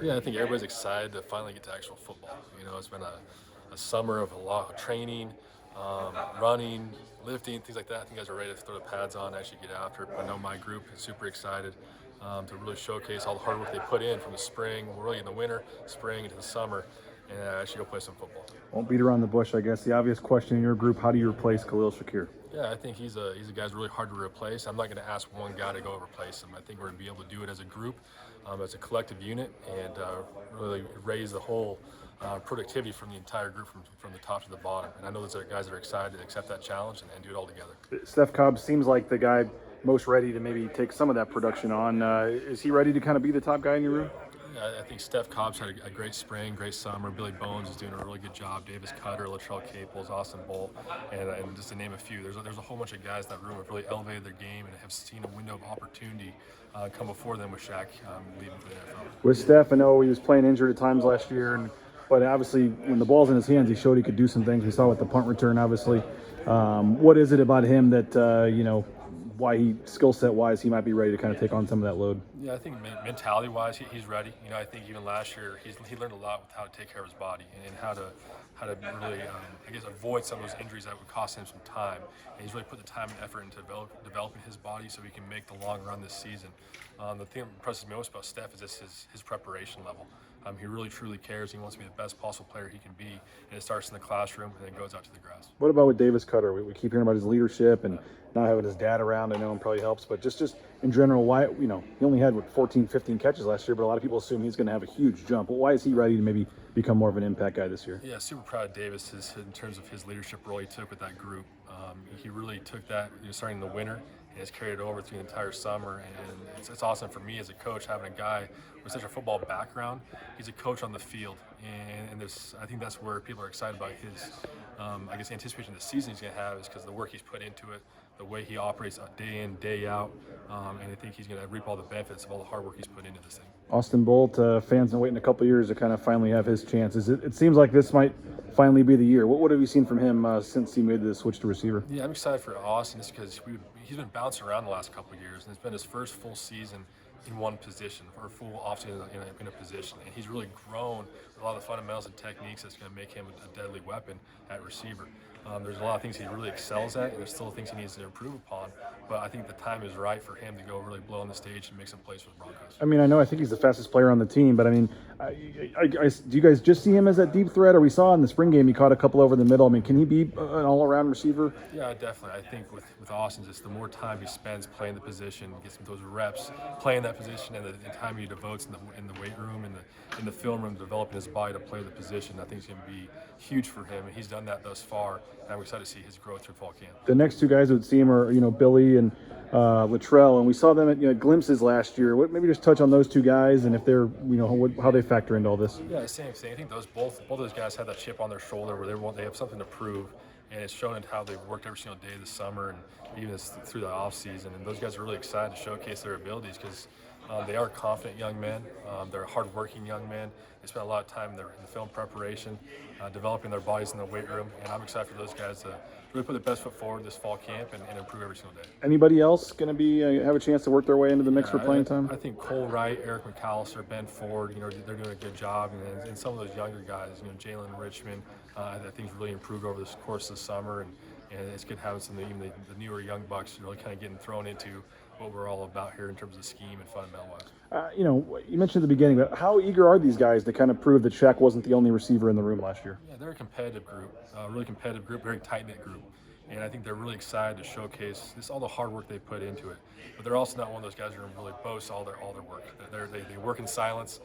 Yeah, I think everybody's excited to finally get to actual football. You know, it's been a summer of a lot of training, running, lifting, things like that. I think guys are ready to throw the pads on, actually get after it. I know my group is super excited to really showcase all the hard work they put in from the spring, really in the winter, spring into the summer, and actually go play some football. Won't beat around the bush, I guess. The obvious question in your group: how do you replace Khalil Shakir? Yeah, I think he's a guy who's really hard to replace. I'm not going to ask one guy to go replace him. I think we're going to be able to do it as a group, as a collective unit, and really raise the whole productivity from the entire group, from the top to the bottom. And I know there's guys that are excited to accept that challenge and do it all together. Steph Cobb seems like the guy most ready to maybe take some of that production on. Is he ready to kind of be the top guy in your room? I think Steph Cobb's had a great spring, great summer. Billy Bones is doing a really good job. Davis Cutter, Latrell Caples, Austin Bolt, and just to name a few. There's a whole bunch of guys in that room have really elevated their game and have seen a window of opportunity come before them with Shaq leaving for the NFL. With Steph, I know he was playing injured at times last year, but obviously when the ball's in his hands, he showed he could do some things. We saw with the punt return, obviously. What is it about him that why he skill set wise he might be ready to kind of take on some of that load? Yeah, I think mentality wise he's ready. You know, I think even last year he learned a lot with how to take care of his body and how to really I guess avoid some of those injuries that would cost him some time. And he's really put the time and effort into developing his body so he can make the long run this season. The thing that impresses me most about Steph is just his preparation level. He really truly cares. He wants to be the best possible player he can be, and it starts in the classroom and then goes out to the grass. What about with Davis Cutter? We keep hearing about his leadership and not having his dad around. I know him probably helps, but just in general, why he only had 14, 15 catches last year, but a lot of people assume he's going to have a huge jump. Why is he ready to maybe become more of an impact guy this year? Yeah, super proud of Davis in terms of his leadership role he took with that group. He really took that starting in the winter and has carried it over through the entire summer. And it's awesome for me as a coach having a guy with such a football background. He's a coach on the field, and I think that's where people are excited about his, anticipation of the season he's going to have is because of the work he's put into it, the way he operates day in, day out, and I think he's going to reap all the benefits of all the hard work he's put into this thing. Austin Bolt, fans been waiting a couple years to kind of finally have his chances. It seems like this might finally be the year. What have you seen from him since he made the switch to receiver? Yeah, I'm excited for Austin just because he's been bouncing around the last couple of years, and it's been his first full season in one position or full offseason in a position, and he's really grown with a lot of the fundamentals and techniques that's going to make him a deadly weapon at receiver. There's a lot of things he really excels at, and there's still things he needs to improve upon. But I think the time is right for him to go really blow on the stage and make some plays for the Broncos. I think he's the fastest player on the team, but do you guys just see him as that deep threat? Or we saw in the spring game he caught a couple over the middle. Can he be an all-around receiver? Yeah, definitely. I think with Austin, just the more time he spends playing the position, gets those reps playing that position, and the time he devotes in the weight room and in the film room, developing his body to play the position, I think is going to be huge for him. And he's done that thus far. And I'm excited to see his growth through fall camp. The next two guys that would see him are Billy and Latrell, and we saw them at glimpses last year. Maybe just touch on those two guys and if they're how they factor into all this. Yeah, same thing. I think both those guys have that chip on their shoulder where they have something to prove, and it's shown in how they've worked every single day this summer and even through the off season. And those guys are really excited to showcase their abilities because they are confident young men. They're hardworking young men. They spend a lot of time in the film preparation, developing their bodies in the weight room, and I'm excited for those guys to really put their best foot forward this fall camp and improve every single day. Anybody else going to be have a chance to work their way into the mix for playing time? I think Cole Wright, Eric McAllister, Ben Ford, they're doing a good job, and some of those younger guys, Jalen Richmond, I think really improved over the course of the summer, and it's good having some of the newer young bucks really kind of getting thrown into what we're all about here in terms of scheme and fundamental-wise. You mentioned at the beginning, but how eager are these guys to kind of prove that Shaq wasn't the only receiver in the room last year? Yeah, they're a competitive group, very tight-knit group. And I think they're really excited to showcase all the hard work they put into it. But they're also not one of those guys who are going to really boast all their work. They work in silence.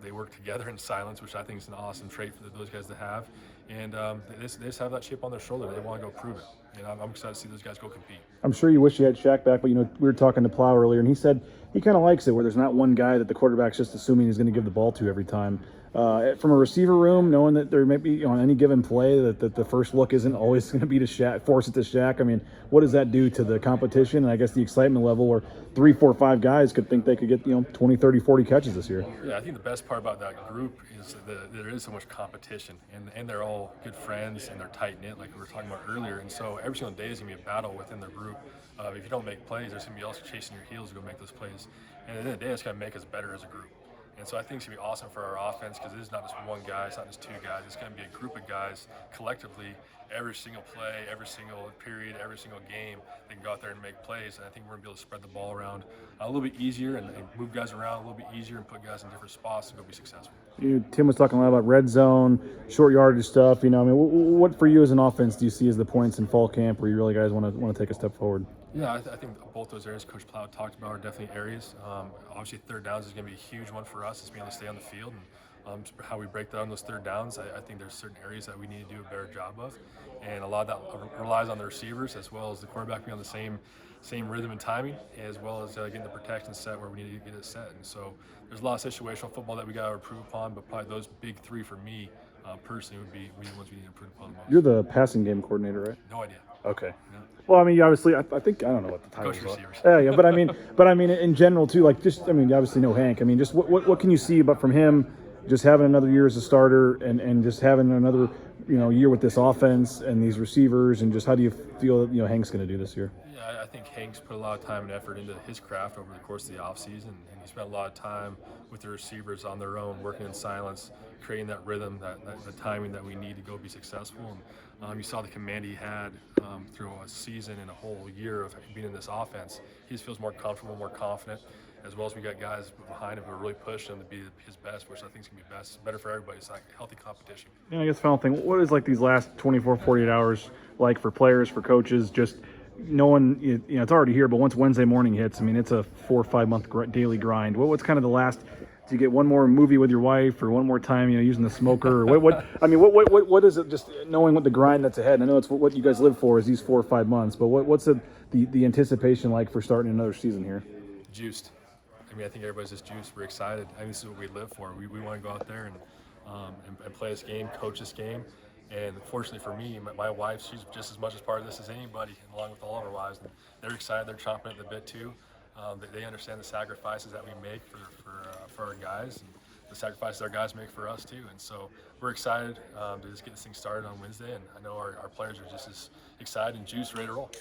They work together in silence, which I think is an awesome trait for those guys to have. And they just have that chip on their shoulder. They want to go prove it. I'm excited to see those guys go compete. I'm sure you wish you had Shaq back, but we were talking to Plow earlier, and he said he kind of likes it where there's not one guy that the quarterback's just assuming he's going to give the ball to every time. From a receiver room, knowing that there might be on any given play that the first look isn't always going to be to Shaq, force it to Shaq. What does that do to the competition and I guess the excitement level where 3, 4, 5 guys could think they could get 20, 30, 40 catches this year? Yeah, I think the best part about that group is that there is so much competition, and they're all good friends and they're tight knit, like we were talking about earlier. And so every single day is going to be a battle within the group. If you don't make plays, there's going to be else chasing your heels to go make those plays. And at the end of the day, it's going to make us better as a group. And so I think it's going to be awesome for our offense because it is not just one guy, it's not just two guys. It's going to be a group of guys collectively, every single play, every single period, every single game, they can go out there and make plays. And I think we're going to be able to spread the ball around a little bit easier and move guys around a little bit easier and put guys in different spots to go be successful. Tim was talking a lot about red zone, short yardage stuff. I mean, what for you as an offense do you see as the points in fall camp where you really guys want to take a step forward? Yeah, I think both those areas Coach Plow talked about are definitely areas. Obviously, third downs is going to be a huge one for us. It's being able to stay on the field and how we break down those third downs. I think there's certain areas that we need to do a better job of, and a lot of that relies on the receivers as well as the quarterback being on the same rhythm and timing, as well as getting the protection set where we need to get it set. And so there's a lot of situational football that we got to improve upon, but probably those big three for me personally would be the ones we need to improve upon the most. You're the passing game coordinator, right? No idea. Okay. Yeah. Well, I mean, obviously, I think I don't know what the title Coach is. receivers. Yeah, but I mean, in general too. Like, just you obviously know Hank. I mean, just what can you see about from him? Just having another year as a starter and just having another year with this offense and these receivers, and just how do you feel that Hank's going to do this year? Yeah, I think Hank's put a lot of time and effort into his craft over the course of the offseason, and he spent a lot of time with the receivers on their own, working in silence, creating that rhythm, the timing that we need to go be successful. And you saw the command he had through a season and a whole year of being in this offense. He just feels more comfortable, more confident, as well as we got guys behind him who are really pushing him to be his best, which I think is going to be best, better for everybody. It's like healthy competition. Yeah, I guess final thing, what is like these last 24, 48 hours like for players, for coaches, just knowing, it's already here, but once Wednesday morning hits, I mean, it's a 4 or 5 month daily grind. What's kind of the last, do you get one more movie with your wife or one more time, using the smoker or what is it, just knowing what the grind that's ahead? I know it's what you guys live for is these 4 or 5 months, but what's the anticipation like for starting another season here? Juiced. I mean, I think everybody's just juiced. We're excited. I mean, this is what we live for. We want to go out there and play this game, coach this game. And fortunately for me, my wife, she's just as much a part of this as anybody, along with all of our wives. And they're excited. They're chomping at the bit too. They understand the sacrifices that we make for our guys, and the sacrifices our guys make for us too. And so we're excited to just get this thing started on Wednesday. And I know our players are just as excited and juiced, ready to roll.